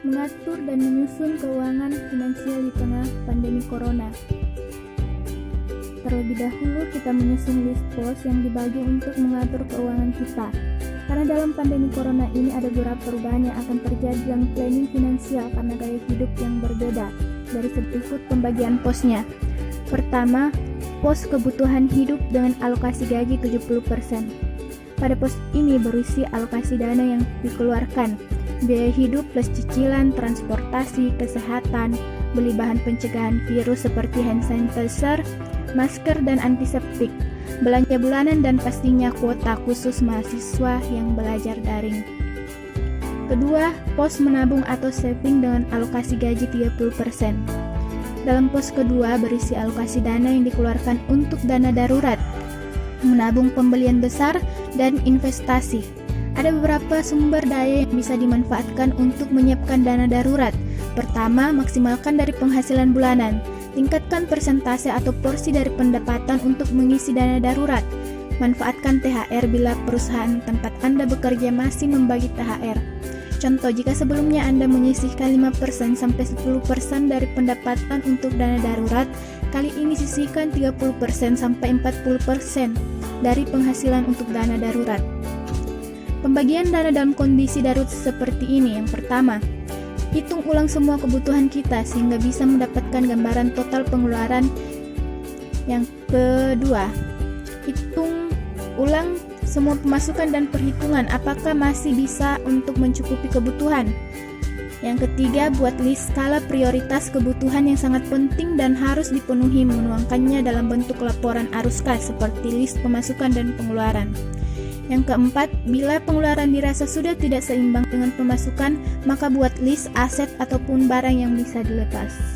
mengatur dan menyusun keuangan finansial di tengah pandemi corona. Terlebih dahulu kita menyusun list pos yang dibagi untuk mengatur keuangan kita. Karena dalam pandemi corona ini ada beberapa perubahan yang akan terjadi dalam planning finansial karena gaya hidup yang berbeda dari berikut pembagian posnya. Pertama, pos kebutuhan hidup dengan alokasi gaji 70%. Pada pos ini berisi alokasi dana yang dikeluarkan, biaya hidup plus cicilan, transportasi, kesehatan, beli bahan pencegahan virus seperti hand sanitizer, masker dan antiseptik, belanja bulanan dan pastinya kuota khusus mahasiswa yang belajar daring. Kedua, pos menabung atau saving dengan alokasi gaji 30%. Dalam pos kedua berisi alokasi dana yang dikeluarkan untuk dana darurat, menabung pembelian besar, dan investasi. Ada beberapa sumber daya yang bisa dimanfaatkan untuk menyiapkan dana darurat. Pertama, maksimalkan dari penghasilan bulanan. Tingkatkan persentase atau porsi dari pendapatan untuk mengisi dana darurat. Manfaatkan THR bila perusahaan tempat Anda bekerja masih membagi THR. Contoh, jika sebelumnya Anda menyisihkan 5% sampai 10% dari pendapatan untuk dana darurat, kali ini sisihkan 30% sampai 40% dari penghasilan untuk dana darurat. Pembagian dana dalam kondisi darurat seperti ini. Yang pertama, hitung ulang semua kebutuhan kita sehingga bisa mendapatkan gambaran total pengeluaran. Yang kedua, hitung ulang semua pemasukan dan perhitungan apakah masih bisa untuk mencukupi kebutuhan. Yang ketiga, buat list skala prioritas kebutuhan yang sangat penting dan harus dipenuhi, menuangkannya dalam bentuk laporan arus kas seperti list pemasukan dan pengeluaran. Yang keempat, bila pengeluaran dirasa sudah tidak seimbang dengan pemasukan, maka buat list aset ataupun barang yang bisa dilepas.